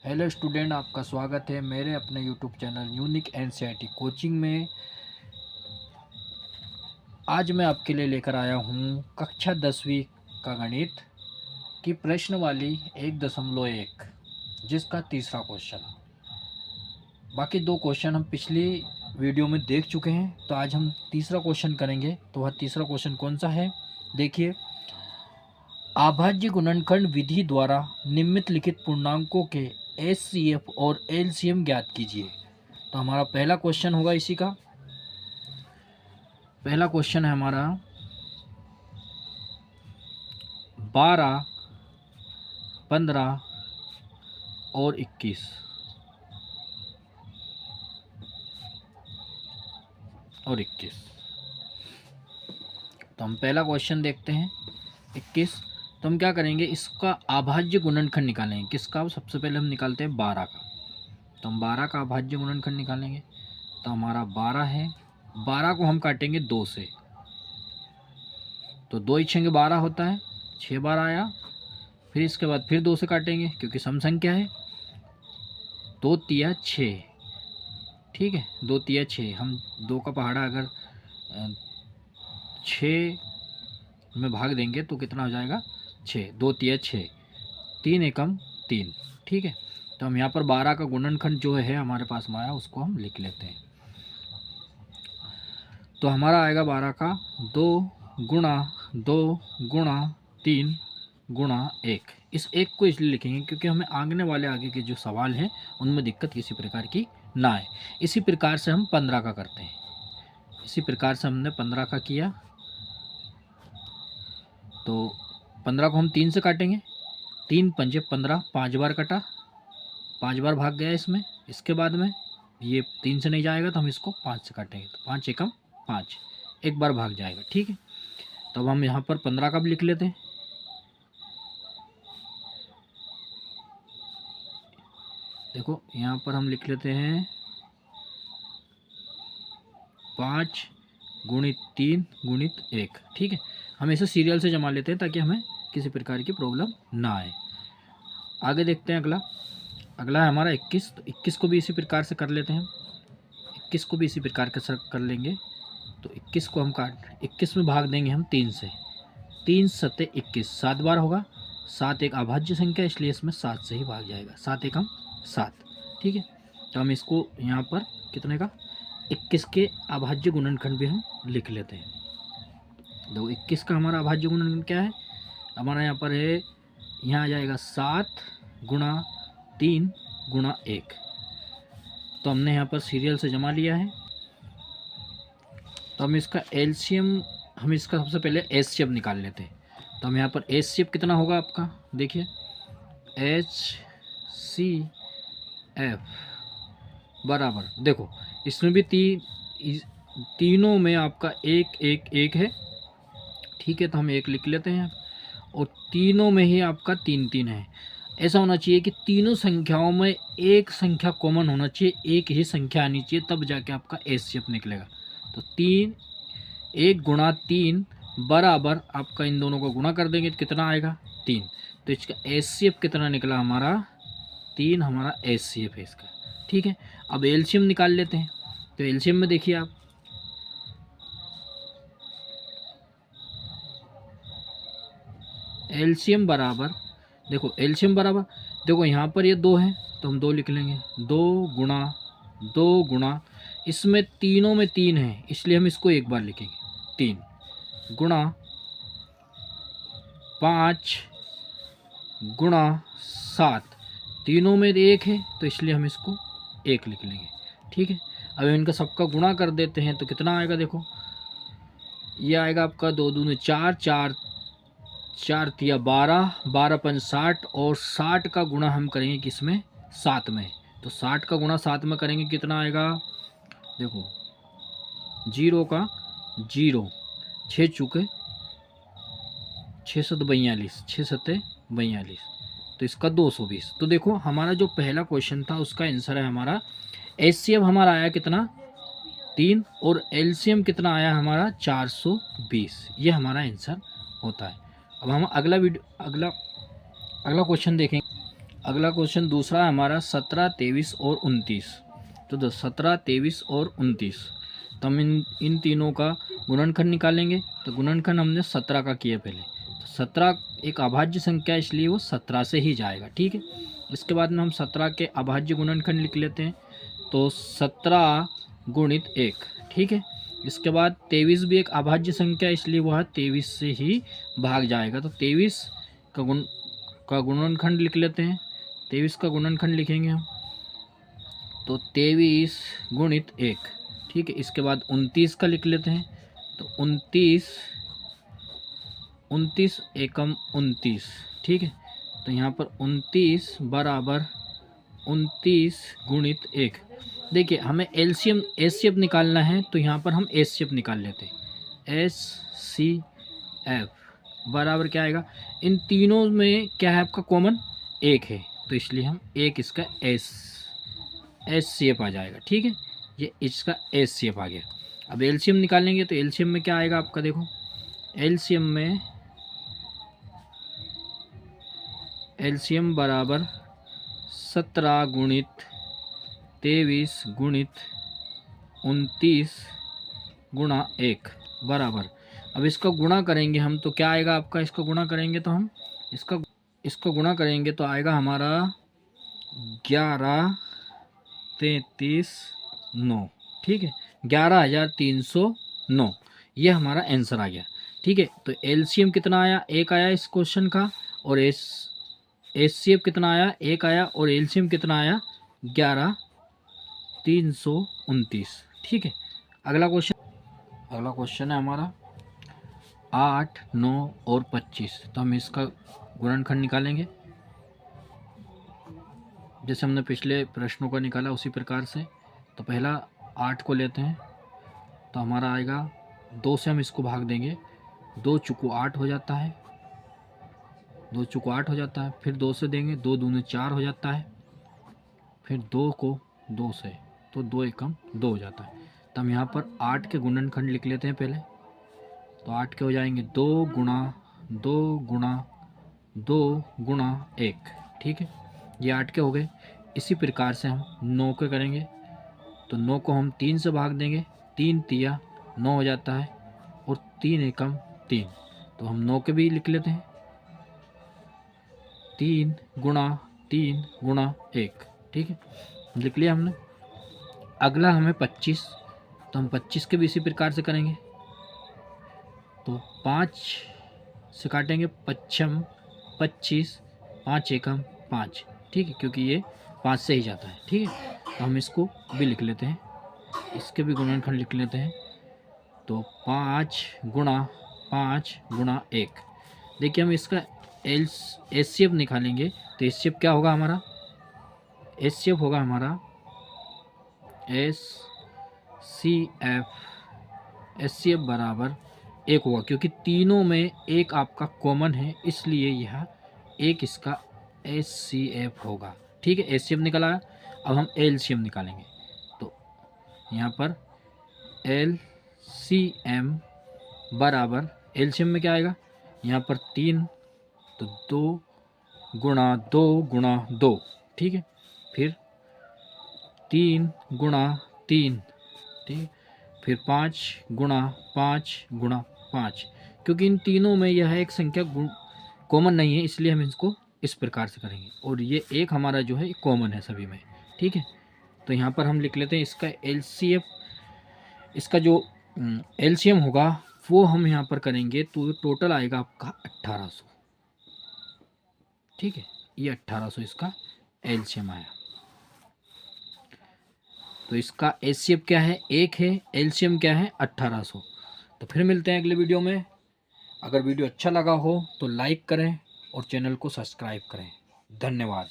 Hello student, आपका स्वागत है मेरे अपने YouTube channel unique NCERT coaching में। आज मैं आपके लिए लेकर आया हूँ कक्षा 10वीं का गणित की प्रश्न वाली 1.1 जिसका तीसरा क्वेश्चन। बाकी दो क्वेश्चन हम पिछली वीडियो में देख चुके हैं, तो आज हम तीसरा क्वेश्चन करेंगे। तो वह तीसरा क्वेश्चन कौन सा है, देखिए। अभाज्य गुणनखंड विधि द्वारा निम्नलिखित पूर्णांकों के एचसीएफ और एलसीएम ज्ञात कीजिए। तो हमारा पहला क्वेश्चन होगा इसी का। पहला क्वेश्चन है हमारा 12, 15 और 21 और 21। तो हम पहला क्वेश्चन देखते हैं 21। तो हम क्या करेंगे, इसका अभाज्य गुणनखंड निकालेंगे। किसका? सबसे पहले हम निकालते हैं 12 का। तो हम 12 का अभाज्य गुणनखंड निकालेंगे। तो हमारा 12 है, 12 को हम काटेंगे 2 से। तो 2 छेंगे 12 होता है, 6 बार आया। फिर इसके बाद फिर 2 से काटेंगे क्योंकि सम संख्या है। 2 तिया 6, ठीक है, 2 तिया 6। हम 2 का पहाड़ा अगर 6 में भाग देंगे तो कितना हो जाएगा? 6। 2 तिया 6, 3 एकम 3, ठीक है। तो हम यहाँ पर 12 का गुणनखंड जो है हमारे पास में आया, उसको हम लिख लेते हैं। तो हमारा आएगा 12 का 2 गुणा 2 गुणा 3 गुणा 1। इस 1 को इसलिए लिखेंगे क्योंकि हमें आगे के जो सवाल हैं उनमें दिक्कत किसी प्रकार की ना आए। इसी प्रकार से हम 15 का करते हैं। इसी प्रकार से हमने 15 का किया। तो 15 को हम 3 से काटेंगे। 3 पंजे 15, 5 बार कटा, 5 बार भाग गया इसमें। इसके बाद में ये 3 से नहीं जाएगा तो हम इसको 5 से काटेंगे। तो 5 एकम 5, एक बार भाग जाएगा, ठीक है। तो अब हम यहाँ पर 15 का भी लिख लेते हैं। देखो यहाँ पर हम लिख लेते हैं 5 गुणित 3 गुणित 1, ठीक है। हम इसे सीरियल से जमा लेते हैं ताकि हमें किसी प्रकार की प्रॉब्लम ना आए। आगे देखते हैं अगला है हमारा 21। तो 21 को भी इसी प्रकार से कर लेते हैं। 21 को भी इसी प्रकार के कर लेंगे। तो 21 को हम 21 में भाग देंगे हम 3 से। 3 सत्ते 21, 7 बार होगा। 7 एक अभाज्य संख्या, इसलिए इसमें 7 से ही भाग जाएगा। 7 एकम 7, ठीक है। तो हम इसको यहाँ पर कितने का 21 के अभाज्य गुणनखंड भी हम लिख लेते हैं। देखो 21 का हमारा अभाज्य गुणनखंड क्या है हमारा, यहाँ पर है, यहाँ आ जाएगा 7 गुणा 3 गुणा 1। तो हमने यहाँ पर सीरियल से जमा लिया है। तो हम इसका एलसीएम, हम इसका सबसे पहले एचसीएफ निकाल लेते हैं। तो हम यहाँ पर एचसीएफ कितना होगा आपका, देखिए HCF बराबर, देखो इसमें भी तीनों में आपका 1 1 1 है, ठीक है। तो हम 1 लिख लेते हैं। और तीनों में ही आपका 3 3 है। ऐसा होना चाहिए कि तीनों संख्याओं में एक संख्या कॉमन होना चाहिए, एक ही संख्या आनी चाहिए, तब जाके आपका एचसीएफ निकलेगा। तो 1 गुणा 3 बराबर आपका इन दोनों को गुणा कर देंगे तो कितना आएगा? 3। तो इसका एचसीएफ कितना निकला हमारा? 3 हमारा एचसीएफ है इसका, ठीक है। अब एलसीएम निकाल लेते हैं। तो एलसीएम में देखिए आप, एलसीएम बराबर, देखो एलसीएम बराबर, देखो यहाँ पर ये 2 है तो हम 2 लिख लेंगे। 2 गुणा इसमें तीनों में 3 है, इसलिए हम इसको एक बार लिखेंगे। 3 गुणा 5 गुणा 7, तीनों में 1 है तो इसलिए हम इसको 1 लिख लेंगे, ठीक है। अब इनका सबका गुणा कर देते हैं तो कितना आएगा, देखो ये आएगा आपका 2 दूनी 4, 4 4 तिया 12, 12 पंच 60, और 60 का गुणा हम करेंगे किसमें? 7 में। तो 60 का गुणा 7 में करेंगे कितना आएगा, देखो 0 का 0, 6 चुके 6 7 42, 6 7 42, तो इसका 220। तो देखो हमारा जो पहला क्वेश्चन था उसका आंसर है हमारा एचसीएफ हमारा आया कितना? 3, और एलसीएम कितना आया हमारा? 420। ये हमारा आंसर होता है। अब हम अगला क्वेश्चन देखेंगे। अगला क्वेश्चन दूसरा है हमारा 17, 23 और 29। तो 17, 23 और 29, तो हम इन तीनों का गुणनखंड निकालेंगे। तो गुणनखंड हमने 17 का किया पहले, तो 17 एक अभाज्य संख्या इसलिए वो 17 से ही जाएगा, ठीक है। इसके बाद में हम 17 के अभाज्य गुणनखंड लिख लेते हैं, तो 17 गुणित 1, ठीक है। इसके बाद 23 भी एक अभाज्य संख्या इसलिए वह 23 से ही भाग जाएगा, तो 23 का गुणनखंड लिख लेते हैं। 23 का गुणनखंड लिखेंगे हम, तो 23 गुणित 1, ठीक है। इसके बाद 29 का लिख लेते हैं, तो 29 एकम 29, ठीक है। तो यहाँ पर 29 बराबर 29 गुणित 1। देखिए हमें एलसीएम एचसीएफ निकालना है, तो यहाँ पर हम एचसीएफ निकाल लेते हैं। एचसीएफ बराबर क्या आएगा, इन तीनों में क्या है आपका कॉमन 1 है, तो इसलिए हम एक इसका एचसीएफ आ जाएगा, ठीक है। ये इसका एचसीएफ आ गया। अब एलसीएम निकालेंगे, तो एलसीएम में क्या आएगा आपका, देखो एलसीएम बराबर 17 गुणित 23 गुणित 29 गुणा 1 बराबर, अब इसका गुणा करेंगे हम, तो क्या आएगा आपका, इसका गुणा करेंगे तो हम इसका गुणा करेंगे तो आएगा हमारा 11 33 9, ठीक है। 11,309 ये हमारा आंसर आ गया, ठीक है। तो एलसीएम कितना आया, 1 आया इस क्वेश्चन का, और एचसीएफ कितना आया, 1 आया, और एलसीएम कितना आया 11,329, ठीक है। अगला क्वेश्चन है हमारा 8, 9 और 25। तो हम इसका गुणनखंड निकालेंगे, जैसे हमने पिछले प्रश्नों का निकाला उसी प्रकार से। तो पहला 8 को लेते हैं, तो हमारा आएगा 2 से हम इसको भाग देंगे, 2 चुको 8 हो जाता है, 2 चुको 8 हो जाता है। फिर 2 से देंगे, 2 दूनी 4 हो जाता है। फिर 2 को 2 से, तो 2 एकम 2 हो जाता है। तो हम यहाँ पर 8 के गुणनखंड लिख लेते हैं पहले, तो 8 के हो जाएंगे 2 गुणा 2 गुणा 2 गुणा 1, ठीक है। ये 8 के हो गए। इसी प्रकार से हम 9 के करेंगे, तो 9 को हम 3 से भाग देंगे, 3 तिया 9 हो जाता है, और 3 एकम 3, तो हम 9 के भी लिख लेते हैं, 3 गुणा 1, ठीक है, लिख लिया हमने। अगला हमें 25, तो हम 25 के भी इसी प्रकार से करेंगे, तो 5 से काटेंगे, 5 25, 5 एकम 5, ठीक है, क्योंकि ये 5 से ही जाता है, ठीक है। तो हम इसको भी लिख लेते हैं, इसके भी गुणनखंड लिख लेते हैं, तो 5 गुणा 1। देखिए हम इसका एचसीएफ निकालेंगे, तो एचसीएफ क्या होगा हमारा, एचसीएफ होगा हमारा एचसीएफ बराबर 1 होगा, क्योंकि तीनों में एक आपका कॉमन है, इसलिए यह एक इसका एचसीएफ होगा, ठीक है। एचसीएफ निकला। अब हम एलसीएम निकालेंगे, तो यहाँ पर एलसीएम बराबर, एलसीएम में क्या आएगा, यहाँ पर 3, तो 2 गुणा 2, ठीक है। फिर 3 गुणा 3, ठीक है। फिर 5 गुणा 5, क्योंकि इन तीनों में यह एक संख्या कॉमन नहीं है, इसलिए हम इसको इस प्रकार से करेंगे, और ये एक हमारा जो है कॉमन है सभी में, ठीक है। तो यहाँ पर हम लिख लेते हैं इसका एलसीएफ, इसका जो एलसीएम होगा वो हम यहाँ पर करेंगे, तो टोटल आएगा आपका 1800, ठीक है। ये 1800 इसका एलसीएम आया। तो इसका एचसीएफ क्या है, 1 है, एलसीएम क्या है 1800। तो फिर मिलते हैं अगले वीडियो में। अगर वीडियो अच्छा लगा हो तो लाइक करें और चैनल को सब्सक्राइब करें। धन्यवाद।